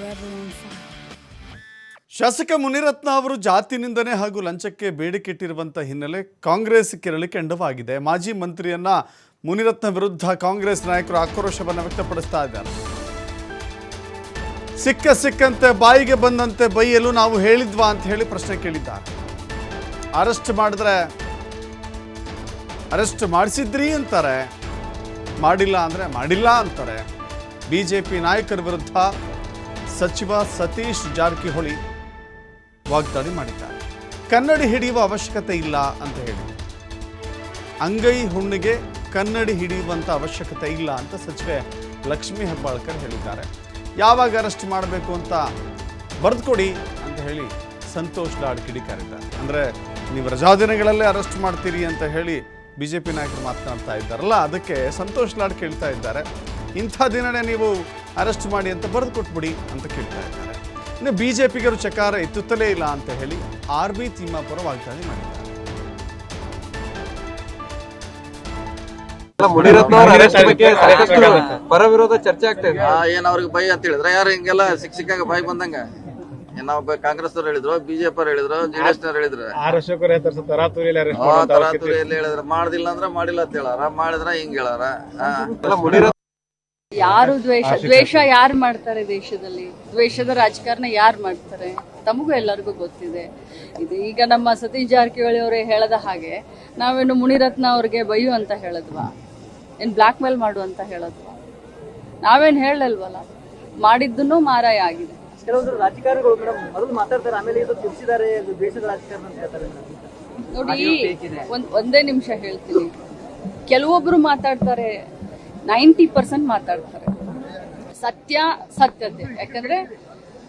forever on fire. ಶಾಸಕ ಮುನಿರತ್ನ ಅವರು ಜಾತಿ ನಿಂದನೆ ಹಾಗೂ ಲಂಚಕ್ಕೆ ಬೇಡಿಕೆ ಇಟ್ಟಿರುವಂತ ಹಿನ್ನೆಲೆ ಕಾಂಗ್ರೆಸ್ ಕೆರಳಿ ಕೆಂಡವಾಗಿದೆ. ಮಾಜಿ ಮಂತ್ರಿಯನ್ನ ಮುನಿರತ್ನ ವಿರುದ್ಧ ಕಾಂಗ್ರೆಸ್ ನಾಯಕರು ಆಕ್ರೋಶವನ್ನು ವ್ಯಕ್ತಪಡಿಸ್ತಾ ಇದ್ದಾರೆ. ಸಿಕ್ಕಂತೆ ಬಾಯಿಗೆ ಬಂದಂತೆ ಬೈಯಲು ನಾವು ಹೇಳಿದ್ವಾ ಅಂತ ಹೇಳಿ ಪ್ರಶ್ನೆ ಕೇಳಿದ್ದಾರೆ. ಅರೆಸ್ಟ್ ಮಾಡಿದ್ರೆ ಅರೆಸ್ಟ್ ಮಾಡಿಸಿದ್ರಿ ಅಂತಾರೆ, ಮಾಡಿಲ್ಲ ಅಂದರೆ ಮಾಡಿಲ್ಲ ಅಂತಾರೆ. ಬಿಜೆಪಿ ನಾಯಕರ ವಿರುದ್ಧ ಸಚಿವ ಸತೀಶ್ ಜಾರಕಿಹೊಳಿ ವಾಗ್ದಾಳಿ ಮಾಡಿದ್ದಾರೆ. ಕನ್ನಡಿ ಹಿಡಿಯುವ ಅವಶ್ಯಕತೆ ಇಲ್ಲ ಅಂತ ಹೇಳಿ, ಅಂಗೈ ಹುಣ್ಣಿಗೆ ಕನ್ನಡಿ ಹಿಡಿಯುವಂಥ ಅವಶ್ಯಕತೆ ಇಲ್ಲ ಅಂತ ಸಚಿವೆ ಲಕ್ಷ್ಮೀ ಹೆಬ್ಬಾಳ್ಕರ್ ಹೇಳಿದ್ದಾರೆ. ಯಾವಾಗ ಅರೆಸ್ಟ್ ಮಾಡಬೇಕು ಅಂತ ಬರೆದುಕೊಡಿ ಅಂತ ಹೇಳಿ ಸಂತೋಷ್ ಲಾಡ್ ಕಿಡಿಕಾರಿದ್ದಾರೆ. ಅಂದರೆ ನೀವು ರಜಾದಿನಗಳಲ್ಲೇ ಅರೆಸ್ಟ್ ಮಾಡ್ತೀರಿ ಅಂತ ಹೇಳಿ ಬಿಜೆಪಿ ನಾಯಕರು ಮಾತನಾಡ್ತಾ ಇದ್ದಾರಲ್ಲ, ಅದಕ್ಕೆ ಸಂತೋಷ್ ಲಾಡ್ ಕೇಳ್ತಾ ಇದ್ದಾರೆ, ಇಂಥ ದಿನನೇ ನೀವು ಅರೆಸ್ಟ್ ಮಾಡಿ ಅಂತ ಬರೆದು ಕೊಟ್ಬಿಡಿ ಅಂತ ಕೇಳ್ತಾ ಇದ್ದಾರೆ. ಇನ್ನು ಬಿಜೆಪಿಗರು ಚಕಾರ ಎತ್ತುತ್ತಲೇ ಇಲ್ಲ ಅಂತ ಹೇಳಿ RB ತಿಮ್ಮಾಪುರ ವಾಗ್ದಾಳಿ ಮಾಡಿದ್ದಾರೆ. ಮುನಿರತ್ನ ಅವರ ಅರೆಸ್ಟ್ ಬಗ್ಗೆ ಸಾಕಷ್ಟು ಪರ ವಿರೋಧ ಚರ್ಚೆ ಆಗ್ತಾ ಇದೆ. ಏನ್ ಅವ್ರಿಗೆ ಭಯ ಅಂತ ಹೇಳಿದ್ರೆ ಯಾರು ಹಿಂಗೆಲ್ಲ ಸಿಕ್ಕಾಗ ಭಯ ಬಂದಂಗ ನಾವು ಕಾಂಗ್ರೆಸ್ ಅವ್ರು ಹೇಳಿದ್ರು, ಬಿಜೆಪಿ ಅವ್ರು ಹೇಳಿದ್ರು, JDS ನವ್ರು ಹೇಳಿದ್ರು, ತರಾತುರಿಯಲ್ಲಿ ಹೇಳಿದ್ರು. ಮಾಡ್ದಿಲ್ಲ ಅಂದ್ರೆ ಮಾಡಿಲ್ಲ ಅಂತ ಹೇಳಾರ, ಮಾಡಿದ್ರ ಹಿಂಗ್ ಹೇಳಾರ. ಯಾರು ದ್ವೇಷ ಯಾರು ಮಾಡ್ತಾರೆ ದೇಶದಲ್ಲಿ? ದ್ವೇಷದ ರಾಜಕಾರಣ ಯಾರು ಮಾಡ್ತಾರೆ? ತಮಗೂ ಎಲ್ಲರಿಗೂ ಗೊತ್ತಿದೆ ಇದು. ಈಗ ನಮ್ಮ ಸತೀಶ್ ಜಾರಕಿಹೊಳಿ ಅವರೇ ಹೇಳದ ಹಾಗೆ ನಾವೇನು ಮುನಿರತ್ನ ಅವ್ರಿಗೆ ಬೈಯು ಅಂತ ಹೇಳದ್ವಾ? ಏನ್ ಬ್ಲಾಕ್ ಮೇಲ್ ಮಾಡು ಅಂತ ಹೇಳದ್ವಾ? ನಾವೇನ್ ಹೇಳಲ್ವಲ್ಲ, ಮಾಡಿದ್ದನ್ನು ಮಾರಾಯ ಆಗಿದೆ. ಕೆಲವೊಂದು ರಾಜಕಾರಣಿಗಳು ಮೇಡಮ್ ಮೊದಲು ಮಾತಾಡ್ತಾರೆ, ಆಮೇಲೆ ಇದು ತಿಳಿಸಿದ್ದಾರೆ ದೇಶದ ರಾಜಕಾರಣ ಅಂತ ಹೇಳ್ತಾರೆ. ನೋಡಿ, ಒಂದೇ ನಿಮಿಷ ಹೇಳ್ತೀನಿ. ಕೆಲವೊಬ್ರು ಮಾತಾಡ್ತಾರೆ, 90% ಮಾತಾಡ್ತಾರೆ. ಸತ್ಯತೆ, ಯಾಕಂದ್ರೆ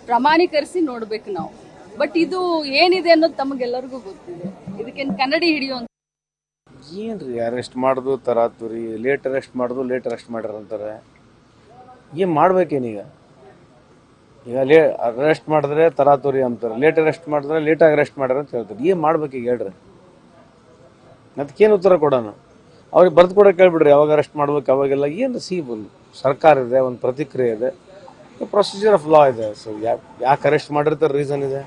ಪ್ರಮಾಣೀಕರಿಸಿ ನೋಡ್ಬೇಕು ನಾವು. ಬಟ್ ಇದು ಏನಿದೆ ಅನ್ನೋದು ತಮಗೆಲ್ಲರಿಗೂ ಗೊತ್ತಿದೆ. ಇದಕ್ಕೇನು ಕನ್ನಡಿ ಹಿಡಿಯುವಂತ ಏನ್ರಿ ಅರೆಸ್ಟ್ ಮಾಡೋದು ತರಾತುರಿ, ಲೇಟ್ ಅರೆಸ್ಟ್ ಮಾಡೋದು, ಲೇಟ್ ಅರೆಸ್ಟ್ ಮಾಡ್ಯಾರ ಅಂತಾರೆ. ಏನು ಮಾಡ್ಬೇಕೇನೀಗ? ಈಗ ಅರೆಸ್ಟ್ ಮಾಡಿದ್ರೆ ತರಾತುರಿ ಅಂತಾರೆ, ಲೇಟ್ ಅರೆಸ್ಟ್ ಮಾಡಿದ್ರೆ ಲೇಟಾಗಿ ಅರೆಸ್ಟ್ ಮಾಡ್ಯಾರ ಅಂತ ಹೇಳ್ತಾರೆ. ಏನು ಮಾಡ್ಬೇಕೀಗ ಹೇಳ್ರಿ? ಅದಕ್ಕೇನು ಉತ್ತರ ಕೊಡೋಣ? ಅವ್ರಿಗೆ ಬರೆದು ಕೂಡ ಕೇಳ್ಬಿಡ್ರಿ, ಯಾವಾಗ ಅರೆಸ್ಟ್ ಮಾಡ್ಬೇಕು ಅವಾಗೆಲ್ಲ. ಏನು ಸರ್ಕಾರ ಇದೆ, ಒಂದು ಪ್ರತಿಕ್ರಿಯೆ ಇದೆ, ಪ್ರೊಸೀಜರ್ ಆಫ್ ಲಾ ಇದೆ. ಸೊ ಯಾಕೆ ಅರೆಸ್ಟ್ ಮಾಡಿರ್ತಾರೆ, ರೀಸನ್ ಇದೆ.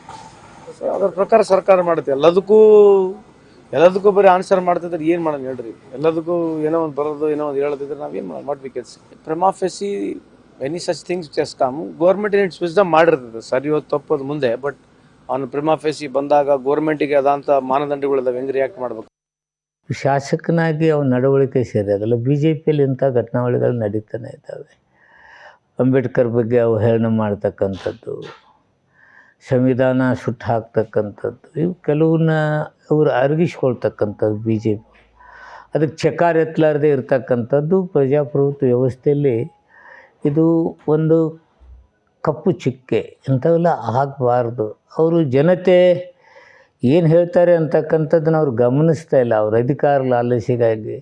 ಸೊ ಅದ್ರ ಪ್ರಕಾರ ಸರ್ಕಾರ ಮಾಡುತ್ತೆ. ಎಲ್ಲದಕ್ಕೂ ಬರೀ ಆನ್ಸರ್ ಮಾಡ್ತಿದ್ರೆ ಏನು ಮಾಡೋಣ ಹೇಳ್ರಿ? ಎಲ್ಲದಕ್ಕೂ ಏನೋ ಒಂದು ಬರೋದು, ಏನೋ ಒಂದು ಹೇಳೋದಿದ್ರೆ ನಾವೇನು ಮಾಡ್ಬೇಕು? Prima facie any such things just come. Government it's wisdom ಮಾಡಿರ್ತದೆ, ಸರಿ ಇವತ್ತು ತಪ್ಪೋದು ಮುಂದೆ. ಬಟ್ ಅವನು ಪ್ರಿಮಾ ಫೇಸಿ ಬಂದಾಗ ಗೌರ್ಮೆಂಟಿಗೆ ಅದಂಥ ಮಾನದಂಡಗಳಿದಾವೆ, ಹೆಂಗೆ ರಿಯಾಕ್ಟ್ ಮಾಡ್ಬೇಕು? ಶಾಸಕನಾಗಿ ಅವನ ನಡವಳಿಕೆ ಸರಿಯಾಗಲ್ಲ. BJPಯಲ್ಲಿ ಇಂಥ ಘಟನಾವಳಿಗಳು ನಡೀತಾನೆ ಇದ್ದಾವೆ. ಅಂಬೇಡ್ಕರ್ ಬಗ್ಗೆ ಅವಹೇಳನ ಮಾಡ್ತಕ್ಕಂಥದ್ದು, ಸಂವಿಧಾನ ಸುಟ್ಟು ಹಾಕ್ತಕ್ಕಂಥದ್ದು, ಇವು ಕೆಲವನ್ನ ಅವರು ಅರಗಿಸ್ಕೊಳ್ತಕ್ಕಂಥದ್ದು BJP. ಅದಕ್ಕೆ ಚಕಾರ ಎತ್ತಲಾರದೆ ಇರ್ತಕ್ಕಂಥದ್ದು ಪ್ರಜಾಪ್ರಭುತ್ವ ವ್ಯವಸ್ಥೆಯಲ್ಲಿ ಇದು ಒಂದು ಕಪ್ಪು ಚುಕ್ಕೆ. ಇಂಥವೆಲ್ಲ ಆಗಬಾರ್ದು. ಅವರು ಜನತೆ ಏನು ಹೇಳ್ತಾರೆ ಅಂತಕ್ಕಂಥದ್ದನ್ನು ಅವ್ರು ಗಮನಿಸ್ತಾ ಇಲ್ಲ. ಅವ್ರ ಅಧಿಕಾರ ಲಾಲಸಿಗಾಗಿ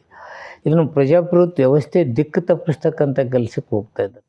ಇದನ್ನು ಪ್ರಜಾಪ್ರಭುತ್ವ ವ್ಯವಸ್ಥೆ ದಿಕ್ಕು ತಪ್ಪಿಸ್ತಕ್ಕಂಥ ಕೆಲಸಕ್ಕೆ ಹೋಗ್ತಾ ಇದ್ದಾರೆ.